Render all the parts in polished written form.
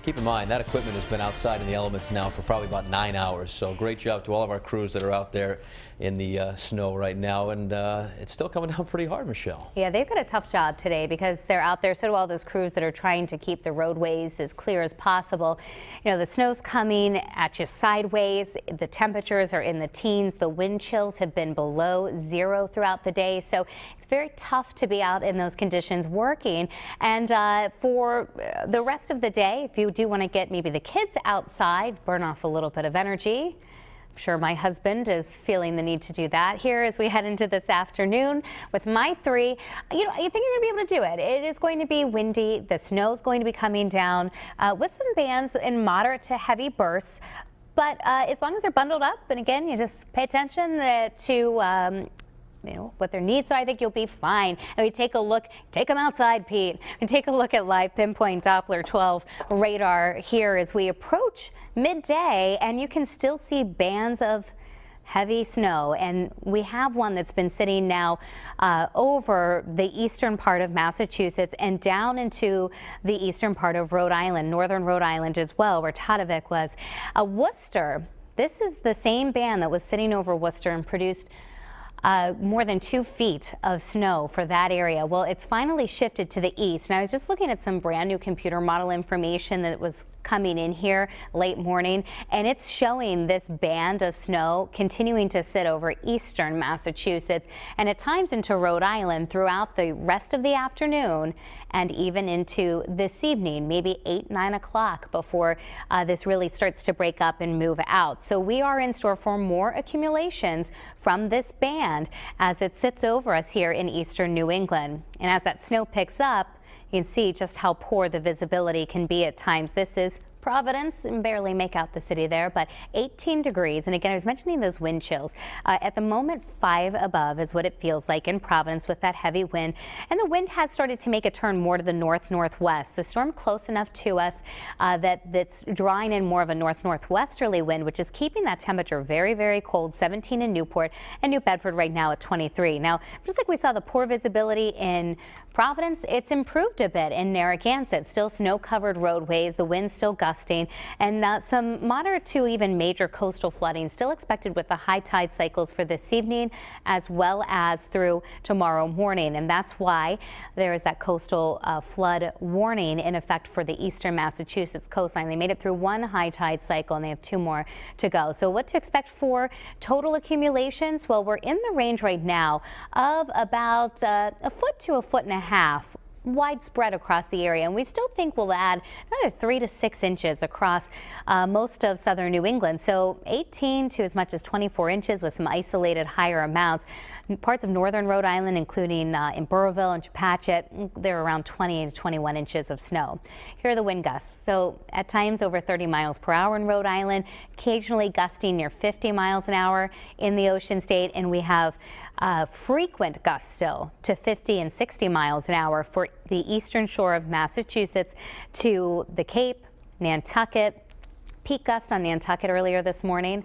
keep in mind that equipment has been outside in the elements now for probably about 9 hours. So great job to all of our crews that are out there in the snow right now, and it's still coming down pretty hard, Michelle. Yeah, they've got a tough job today because they're out there. So do all those crews that are trying to keep the roadways as clear as possible. You know, the snow's coming at you sideways. The temperatures are in the teens. The wind chills have been below zero throughout the day. So it's very tough to be out in those conditions working. And for the rest of the day, if you do want to get maybe the kids outside, burn off a little bit of energy. I'm sure my husband is feeling the need to do that here as we head into this afternoon with my three. You know, I think you're going to be able to do it. It is going to be windy. The snow is going to be coming down with some bands in moderate to heavy bursts. But as long as they're bundled up, and again, you just pay attention to you know, what their needs are, I think you'll be fine. And we take a look, take them outside, Pete, and take a look at live Pinpoint Doppler 12 radar here as we approach midday, and you can still see bands of heavy snow. And we have one that's been sitting now over the eastern part of Massachusetts and down into the eastern part of Rhode Island, northern Rhode Island as well, where Tadevik was. Worcester, this is the same band that was sitting over Worcester and produced more than 2 feet of snow for that area. Well, it's finally shifted to the east. And I was just looking at some brand new computer model information that was coming in here late morning, and it's showing this band of snow continuing to sit over eastern Massachusetts and at times into Rhode Island throughout the rest of the afternoon and even into this evening, maybe 8, 9 o'clock before this really starts to break up and move out. So we are in store for more accumulations from this band as it sits over us here in eastern New England. And as that snow picks up, you can see just how poor the visibility can be at times. This is Providence, and barely make out the city there, but 18 degrees. And again, I was mentioning those wind chills. At the moment, 5 above is what it feels like in Providence with that heavy wind. And the wind has started to make a turn more to the north-northwest. The storm close enough to us that's drawing in more of a north-northwesterly wind, which is keeping that temperature very, very cold. 17 in Newport and New Bedford right now at 23. Now, just like we saw the poor visibility in Providence, it's improved a bit in Narragansett. Still snow-covered roadways, the wind still gusting, and some moderate to even major coastal flooding still expected with the high tide cycles for this evening as well as through tomorrow morning. And that's why there is that coastal flood warning in effect for the eastern Massachusetts coastline. They made it through 1 high tide cycle and they have 2 more to go. So what to expect for total accumulations? Well, we're in the range right now of about a foot to a foot and a half widespread across the area, and we still think we'll add another 3 to 6 inches across most of southern New England. So 18 to as much as 24 inches with some isolated higher amounts. Parts of northern Rhode Island, including in Burrillville and Chepachet, they're around 20 to 21 inches of snow. Here are the wind gusts. So at times over 30 miles per hour in Rhode Island, occasionally gusting near 50 miles an hour in the Ocean State, and we have frequent gusts still to 50 and 60 miles an hour for the eastern shore of Massachusetts to the Cape, Nantucket. Peak gust on Nantucket earlier this morning,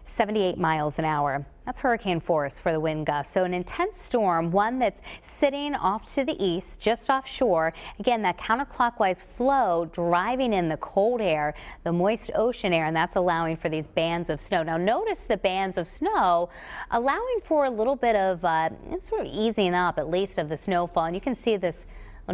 78 miles an hour. That's hurricane force for the wind gusts. So an intense storm, one that's sitting off to the east, just offshore. Again, that counterclockwise flow driving in the cold air, the moist ocean air, and that's allowing for these bands of snow. Now notice the bands of snow allowing for a little bit of sort of easing up at least of the snowfall. And you can see this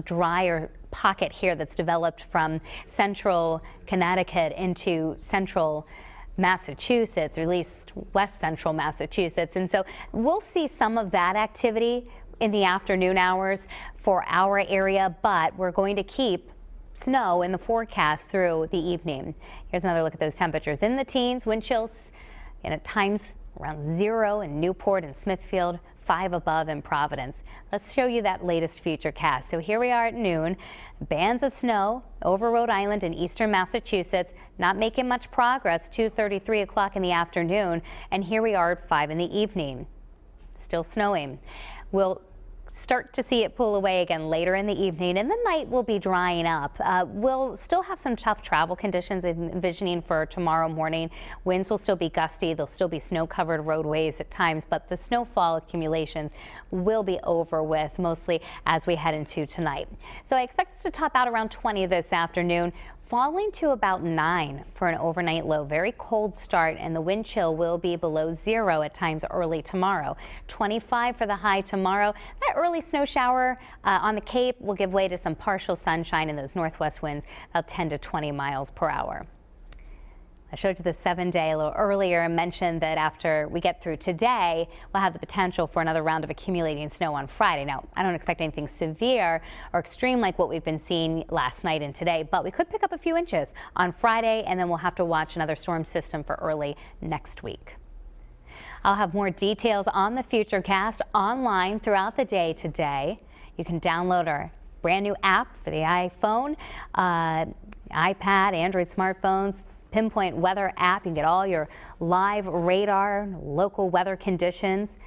drier pocket here that's developed from central Connecticut into central Massachusetts, or at least west central Massachusetts. And so we'll see some of that activity in the afternoon hours for our area, but we're going to keep snow in the forecast through the evening. Here's another look at those temperatures in the teens, wind chills, and at times around 0 in Newport and Smithfield, 5 above in Providence. Let's show you that latest Futurecast. So here we are at noon, bands of snow over Rhode Island and eastern Massachusetts, not making much progress, 2:30, 3 o'clock in the afternoon, and here we are at 5 in the evening. Still snowing. We'll start to see it pull away again later in the evening, and the night will be drying up. We'll still have some tough travel conditions envisioning for tomorrow morning. Winds will still be gusty. There'll still be snow-covered roadways at times, but the snowfall accumulations will be over with mostly as we head into tonight. So I expect us to top out around 20 this afternoon. falling to about 9 for an overnight low. Very cold start, and the wind chill will be below 0 at times early tomorrow. 25 for the high tomorrow. That early snow shower on the Cape will give way to some partial sunshine and those northwest winds about 10 to 20 miles per hour. I showed you the 7-day a little earlier and mentioned that after we get through today, we'll have the potential for another round of accumulating snow on Friday. Now, I don't expect anything severe or extreme like what we've been seeing last night and today, but we could pick up a few inches on Friday, and then we'll have to watch another storm system for early next week. I'll have more details on the Futurecast online throughout the day today. You can download our brand new app for the iPhone, iPad, Android smartphones. Pinpoint Weather app. You can get all your live radar, local weather conditions.